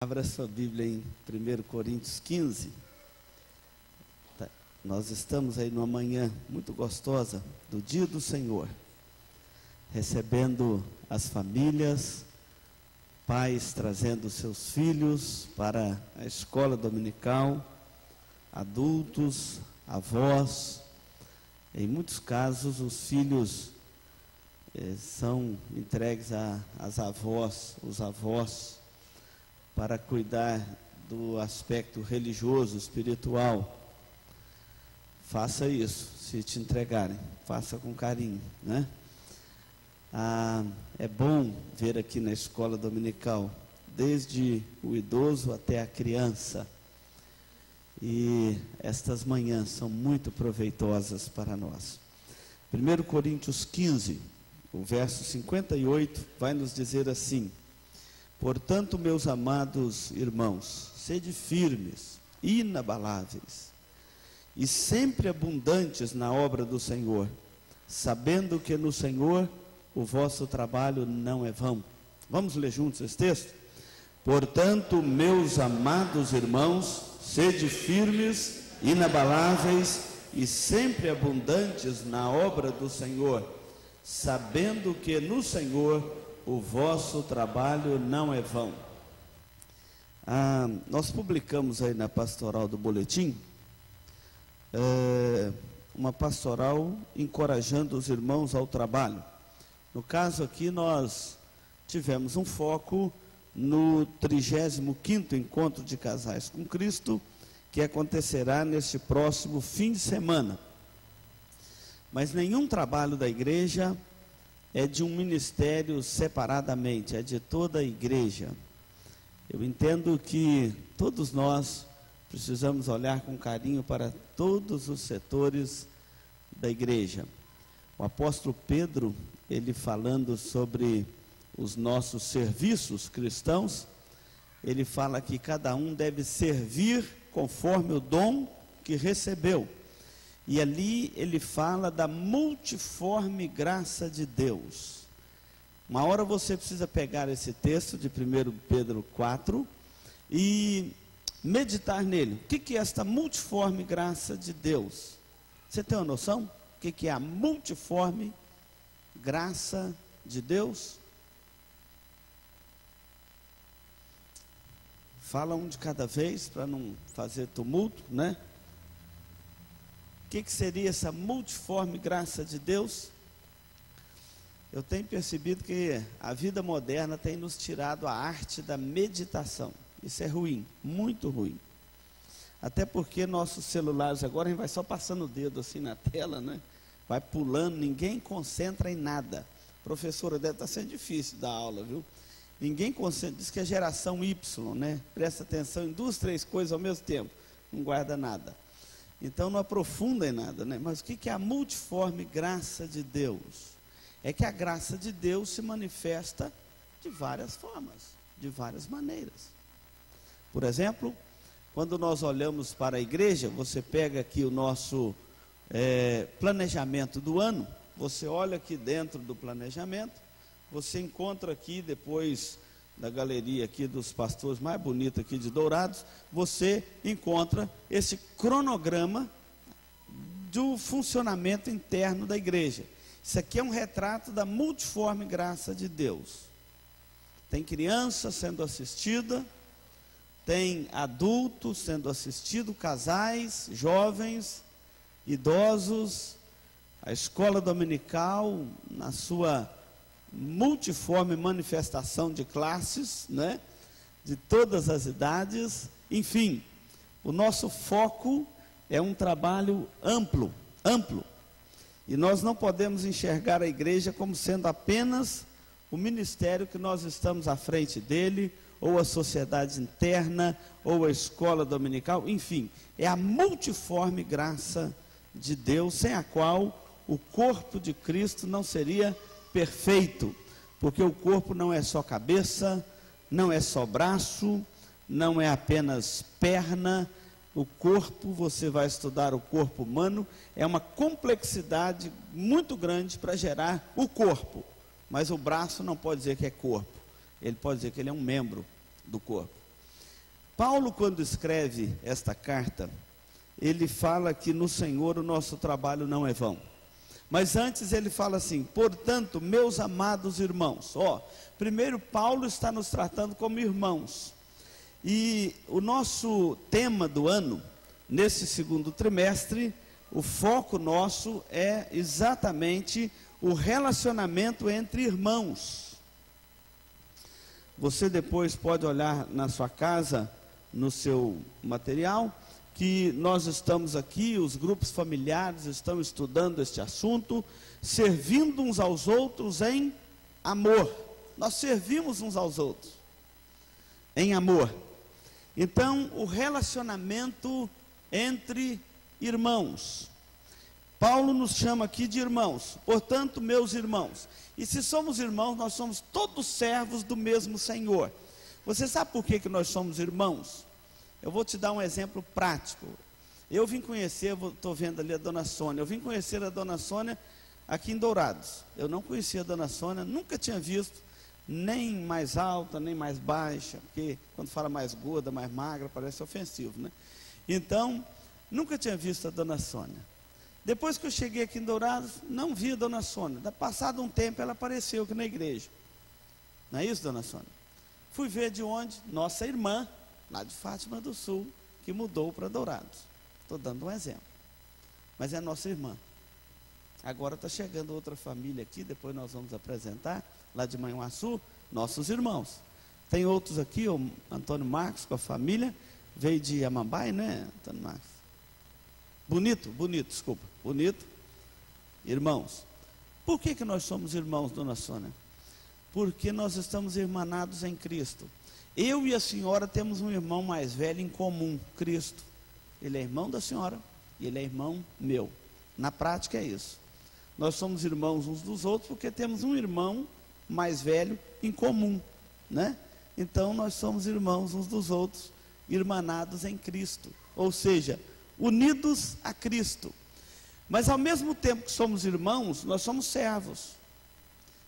Abra sua Bíblia em 1 Coríntios 15. Nós estamos aí numa manhã muito gostosa do dia do Senhor, recebendo as famílias, pais trazendo seus filhos para a escola dominical, adultos, avós. Em muitos casos os filhos são entregues às avós, os avós, para cuidar do aspecto religioso, espiritual. Faça isso, se te entregarem, faça com carinho, né? É bom ver aqui na escola dominical, desde o idoso até a criança, e estas manhãs são muito proveitosas para nós. 1 Coríntios 15, o verso 58, vai nos dizer assim: portanto, meus amados irmãos, sede firmes, inabaláveis, e sempre abundantes na obra do Senhor, sabendo que no Senhor o vosso trabalho não é vão. Vamos ler juntos esse texto? Portanto, meus amados irmãos, sede firmes, inabaláveis, e sempre abundantes na obra do Senhor, sabendo que no Senhor o vosso trabalho não é vão. Nós publicamos aí na pastoral do boletim, uma pastoral encorajando os irmãos ao trabalho. No caso aqui nós tivemos um foco no 35º Encontro de Casais com Cristo, que acontecerá neste próximo fim de semana. Mas nenhum trabalho da igreja é de um ministério separadamente, é de toda a igreja. Eu entendo que todos nós precisamos olhar com carinho para todos os setores da igreja. O apóstolo Pedro, ele falando sobre os nossos serviços cristãos, ele fala que cada um deve servir conforme o dom que recebeu. E ali ele fala da multiforme graça de Deus. Uma hora você precisa pegar esse texto de 1 Pedro 4 e meditar nele. O que é esta multiforme graça de Deus? Você tem uma noção? O que é a multiforme graça de Deus? Fala um de cada vez, para não fazer tumulto, né? O que seria essa multiforme graça de Deus? Eu tenho percebido que a vida moderna tem nos tirado a arte da meditação. Isso é ruim, muito ruim. Até porque nossos celulares agora, a gente vai só passando o dedo assim na tela, né? Vai pulando, ninguém concentra em nada. Professora, deve estar sendo difícil dar aula, viu? Ninguém concentra, diz que é geração Y, né? Presta atenção em 2, 3 coisas ao mesmo tempo, não guarda nada. Então não aprofunda em nada, né? Mas o que é a multiforme graça de Deus? É que a graça de Deus se manifesta de várias formas, de várias maneiras. Por exemplo, quando nós olhamos para a igreja, você pega aqui o nosso planejamento do ano, você olha aqui dentro do planejamento, você encontra aqui, depois da galeria aqui dos pastores mais bonita aqui de Dourados, você encontra esse cronograma do funcionamento interno da igreja. Isso aqui é um retrato da multiforme graça de Deus. Tem criança sendo assistida, tem adultos sendo assistido, casais, jovens, idosos, a escola dominical na sua multiforme manifestação de classes, né? De todas as idades, enfim, o nosso foco é um trabalho amplo, e nós não podemos enxergar a igreja como sendo apenas o ministério que nós estamos à frente dele, ou a sociedade interna, ou a escola dominical, enfim, é a multiforme graça de Deus, sem a qual o corpo de Cristo não seria perfeito, porque o corpo não é só cabeça, não é só braço, não é apenas perna. O corpo, você vai estudar o corpo humano, é uma complexidade muito grande para gerar o corpo, mas o braço não pode dizer que é corpo, ele pode dizer que ele é um membro do corpo. Paulo, quando escreve esta carta, ele fala que no Senhor o nosso trabalho não é vão. Mas antes ele fala assim: portanto, meus amados irmãos. Primeiro Paulo está nos tratando como irmãos. E o nosso tema do ano, nesse segundo trimestre, o foco nosso é exatamente o relacionamento entre irmãos. Você depois pode olhar na sua casa, no seu material, que nós estamos aqui, os grupos familiares estão estudando este assunto, servindo uns aos outros em amor. Nós servimos uns aos outros em amor. Então, o relacionamento entre irmãos. Paulo nos chama aqui de irmãos. Portanto, meus irmãos. E se somos irmãos, nós somos todos servos do mesmo Senhor. Você sabe por que nós somos irmãos? Eu vou te dar um exemplo prático. Eu vim conhecer, estou vendo ali a dona Sônia, eu vim conhecer a dona Sônia aqui em Dourados. Eu não conhecia a dona Sônia, nunca tinha visto, nem mais alta, nem mais baixa, porque quando fala mais gorda, mais magra, parece ofensivo, né? Então, nunca tinha visto a dona Sônia. Depois que eu cheguei aqui em Dourados, não vi a dona Sônia. Passado um tempo, ela apareceu aqui na igreja. Não é isso, dona Sônia? Fui ver de onde? Nossa irmã, lá de Fátima do Sul, que mudou para Dourados. Estou dando um exemplo. Mas é nossa irmã. Agora está chegando outra família aqui, depois nós vamos apresentar, lá de Manhuaçu, nossos irmãos. Tem outros aqui, o Antônio Marcos com a família, veio de Amambai, né, Antônio Marcos? Bonito, desculpa, bonito. Irmãos. Por que nós somos irmãos, dona Sônia? Porque nós estamos irmanados em Cristo. Eu e a senhora temos um irmão mais velho em comum, Cristo. Ele é irmão da senhora e ele é irmão meu. Na prática é isso. Nós somos irmãos uns dos outros porque temos um irmão mais velho em comum, né? Então nós somos irmãos uns dos outros, irmanados em Cristo. Ou seja, unidos a Cristo. Mas ao mesmo tempo que somos irmãos, nós somos servos.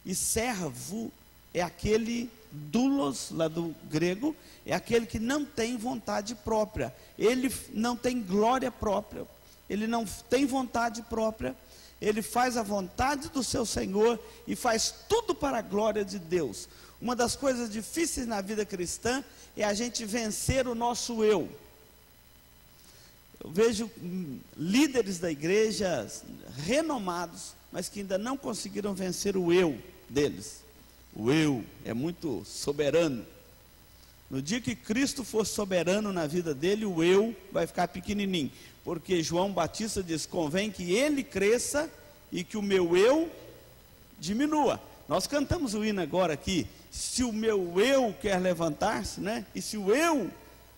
E servo é aquele doulos, lá do grego, é aquele que não tem vontade própria. Ele não tem glória própria. Ele não tem vontade própria. Ele faz a vontade do seu Senhor e faz tudo para a glória de Deus. Uma das coisas difíceis na vida cristã é a gente vencer o nosso eu. Eu vejo líderes da igreja renomados, mas que ainda não conseguiram vencer o eu deles. O eu é muito soberano. No dia que Cristo for soberano na vida dele, o eu vai ficar pequenininho. Porque João Batista diz: convém que ele cresça e que o meu eu diminua. Nós cantamos o hino agora aqui. Se o meu eu quer levantar-se, né? E se o eu,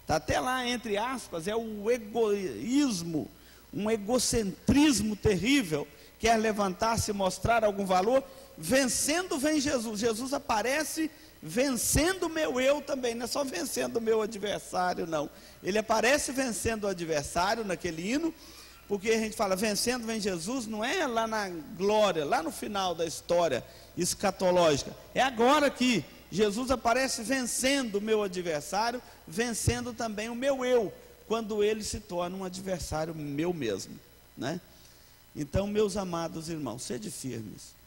está até lá entre aspas, é o egoísmo, um egocentrismo terrível, quer levantar-se e mostrar algum valor, vencendo vem Jesus. Jesus aparece vencendo o meu eu também, não é só vencendo o meu adversário, não. Ele aparece vencendo o adversário naquele hino, porque a gente fala vencendo vem Jesus, não é lá na glória, lá no final da história escatológica, é agora que Jesus aparece vencendo o meu adversário, vencendo também o meu eu, quando ele se torna um adversário meu mesmo, né? Então, meus amados irmãos, sede firmes.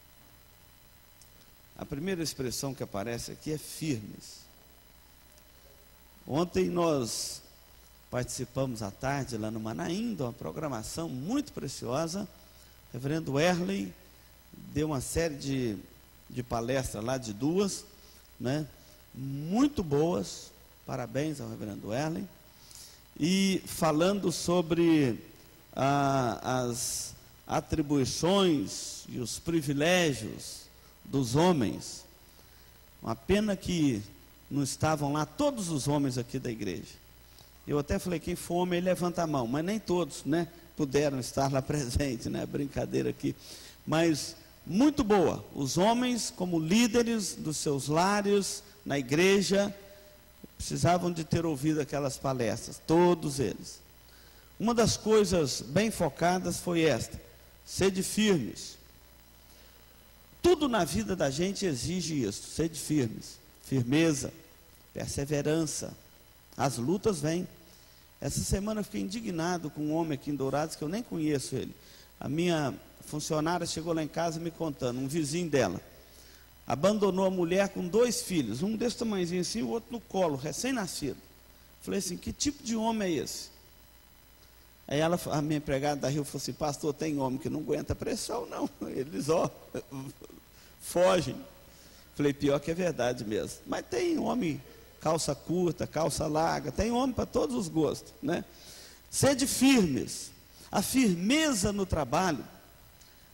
A primeira expressão que aparece aqui é firmes. Ontem nós participamos à tarde lá no Manaim, de uma programação muito preciosa. O reverendo Erley deu uma série de palestras lá, de duas, né? Muito boas, parabéns ao reverendo Erley. E falando sobre as atribuições e os privilégios dos homens. Uma pena que não estavam lá todos os homens aqui da igreja. Eu até falei, quem for homem, levanta a mão, mas nem todos, né, puderam estar lá presentes, né, brincadeira aqui. Mas muito boa, os homens como líderes dos seus lares, na igreja, precisavam de ter ouvido aquelas palestras, todos eles. Uma das coisas bem focadas foi esta: sede firmes. Tudo na vida da gente exige isso, sede firmes, firmeza, perseverança, As lutas vêm. Essa semana eu fiquei indignado com um homem aqui em Dourados, que eu nem conheço ele. A minha funcionária chegou lá em casa me contando, um vizinho dela abandonou a mulher com 2 filhos, um desse tamanhozinho assim, o outro no colo, recém-nascido. Falei assim, que tipo de homem é esse? Aí ela, a minha empregada da Rio falou assim, pastor, tem homem que não aguenta pressão não, eles fogem. Falei, pior que é verdade mesmo, mas tem homem calça curta, calça larga, tem homem para todos os gostos, né? Sede firmes. A firmeza no trabalho,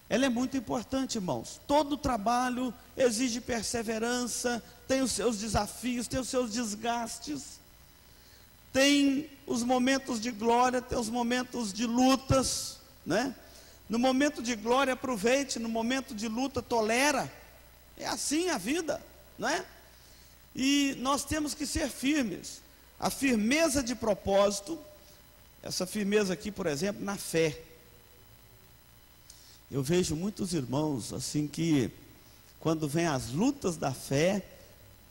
ela é muito importante, irmãos. Todo trabalho exige perseverança, tem os seus desafios, tem os seus desgastes, tem os momentos de glória, tem os momentos de lutas, né? No momento de glória aproveite, no momento de luta tolera. É assim a vida, não é? E nós temos que ser firmes. A firmeza de propósito, essa firmeza aqui, por exemplo, na fé. Eu vejo muitos irmãos assim que, quando vem as lutas da fé,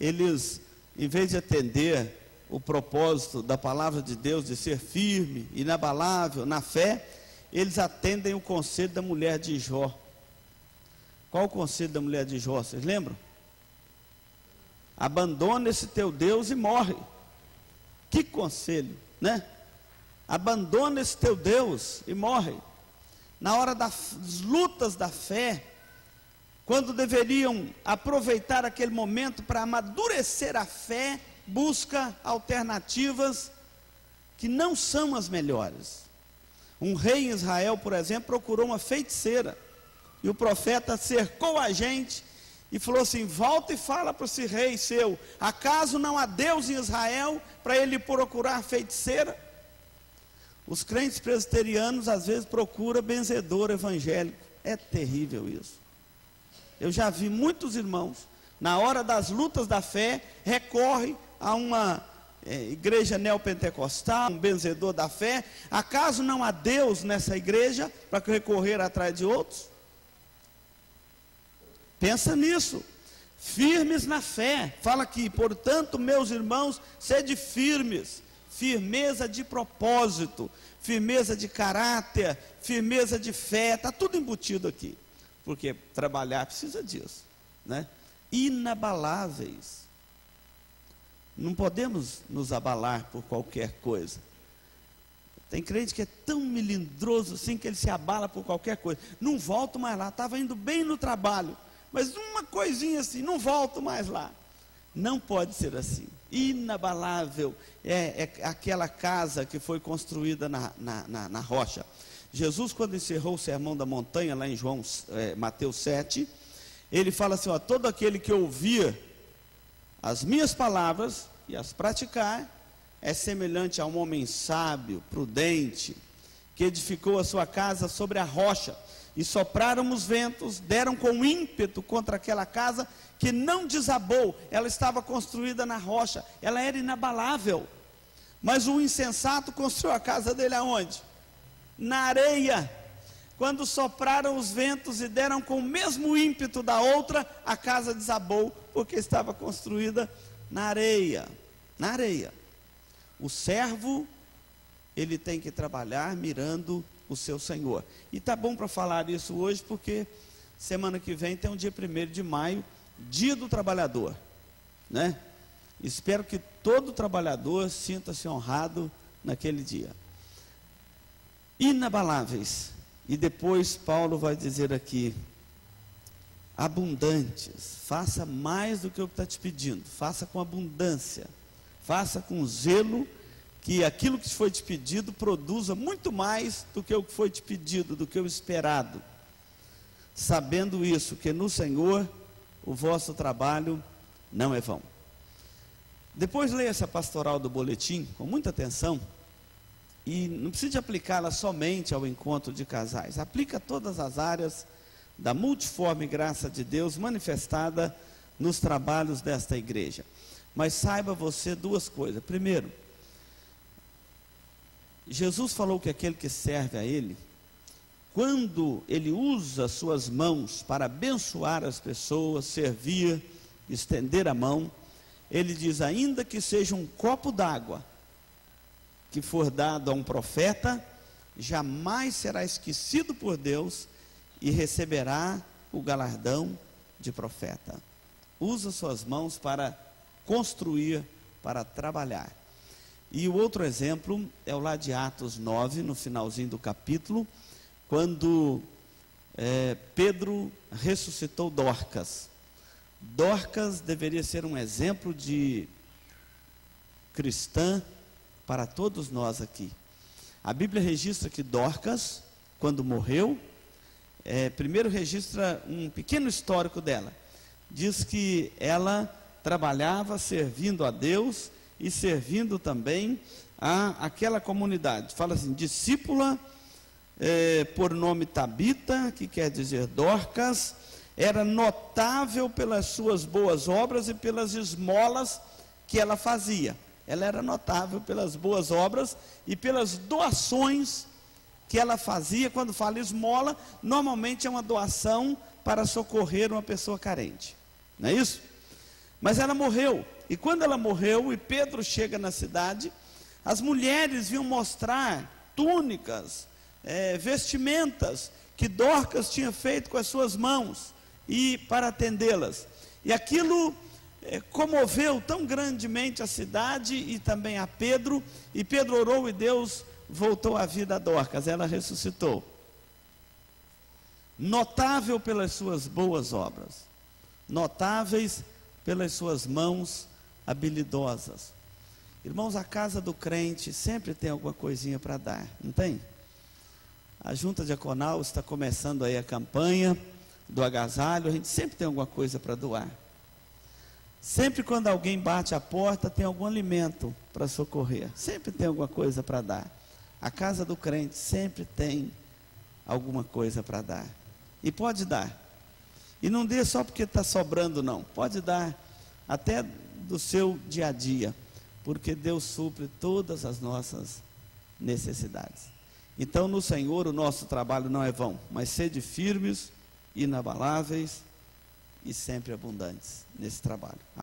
eles, em vez de atender o propósito da palavra de Deus, de ser firme, inabalável na fé, eles atendem o conselho da mulher de Jó. Qual o conselho da mulher de Jó? Vocês lembram? Abandona esse teu Deus e morre. Que conselho, né? Abandona esse teu Deus e morre. Na hora das lutas da fé, quando deveriam aproveitar aquele momento para amadurecer a fé, busca alternativas que não são as melhores. Um rei em Israel, por exemplo, procurou uma feiticeira, e o profeta cercou a gente e falou assim, volta e fala para esse rei seu, acaso não há Deus em Israel para ele procurar feiticeira? Os crentes presbiterianos às vezes procuram benzedor evangélico. É terrível isso. Eu já vi muitos irmãos, na hora das lutas da fé, recorre a uma igreja neopentecostal, um benzedor da fé. Acaso não há Deus nessa igreja para recorrer atrás de outros? Pensa nisso. Firmes na fé. Fala aqui, portanto, meus irmãos, sede firmes. Firmeza de propósito, firmeza de caráter, firmeza de fé, está tudo embutido aqui, porque trabalhar precisa disso, né? Inabaláveis, não podemos nos abalar por qualquer coisa. Tem crente que é tão melindroso assim, que ele se abala por qualquer coisa, não volto mais lá, estava indo bem no trabalho, mas uma coisinha assim, não volto mais lá. Não pode ser assim. Inabalável é aquela casa que foi construída na rocha. Jesus, quando encerrou o sermão da montanha, lá em Mateus 7, ele fala assim, ó, todo aquele que ouvir as minhas palavras e as praticar, é semelhante a um homem sábio, prudente, que edificou a sua casa sobre a rocha, e sopraram os ventos, deram com ímpeto contra aquela casa, que não desabou, ela estava construída na rocha, ela era inabalável. Mas o insensato construiu a casa dele aonde? Na areia. Quando sopraram os ventos e deram com o mesmo ímpeto da outra, a casa desabou, porque estava construída na areia. Na areia. O servo, ele tem que trabalhar mirando o seu Senhor. E tá bom para falar isso hoje, porque semana que vem tem um dia 1º de maio, dia do trabalhador, né? Espero que todo trabalhador sinta-se honrado naquele dia. Inabaláveis. E depois Paulo vai dizer aqui, abundantes. Faça mais do que eu está te pedindo, faça com abundância, faça com zelo, que aquilo que foi te pedido produza muito mais do que o que foi te pedido, do que o esperado. Sabendo isso, que no Senhor o vosso trabalho não é vão. Depois leia essa pastoral do boletim com muita atenção, e não precisa aplicá-la somente ao encontro de casais, aplica a todas as áreas da multiforme graça de Deus manifestada nos trabalhos desta igreja. Mas saiba você 2 coisas. Primeiro, Jesus falou que aquele que serve a Ele, quando ele usa suas mãos para abençoar as pessoas, servir, estender a mão, ele diz, ainda que seja um copo d'água, que for dado a um profeta jamais será esquecido por Deus e receberá o galardão de profeta. Usa suas mãos para construir, para trabalhar. E o outro exemplo é o lá de Atos 9, no finalzinho do capítulo, quando Pedro ressuscitou Dorcas. Dorcas deveria ser um exemplo de cristã para todos nós aqui. A Bíblia registra que Dorcas, quando morreu, primeiro registra um pequeno histórico dela. Diz que ela trabalhava servindo a Deus e servindo também àquela comunidade. Fala assim, discípula, por nome Tabita, que quer dizer Dorcas, era notável pelas suas boas obras e pelas esmolas que ela fazia. Ela era notável pelas boas obras e pelas doações que ela fazia. Quando fala esmola, normalmente é uma doação para socorrer uma pessoa carente, não é isso? Mas ela morreu, e quando ela morreu e Pedro chega na cidade, as mulheres vinham mostrar túnicas, vestimentas que Dorcas tinha feito com as suas mãos e para atendê-las. E aquilo comoveu tão grandemente a cidade e também a Pedro, e Pedro orou e Deus voltou à vida a Dorcas, ela ressuscitou. Notável pelas suas boas obras, notáveis pelas suas mãos habilidosas. Irmãos, a casa do crente sempre tem alguma coisinha para dar, não tem? A junta diaconal está começando aí a campanha do agasalho, a gente sempre tem alguma coisa para doar. Sempre quando alguém bate a porta, tem algum alimento para socorrer, sempre tem alguma coisa para dar. A casa do crente sempre tem alguma coisa para dar, e pode dar, e não dê só porque está sobrando não, pode dar até do seu dia a dia, porque Deus supre todas as nossas necessidades. Então no Senhor o nosso trabalho não é vão, mas sede firmes, inabaláveis e sempre abundantes nesse trabalho.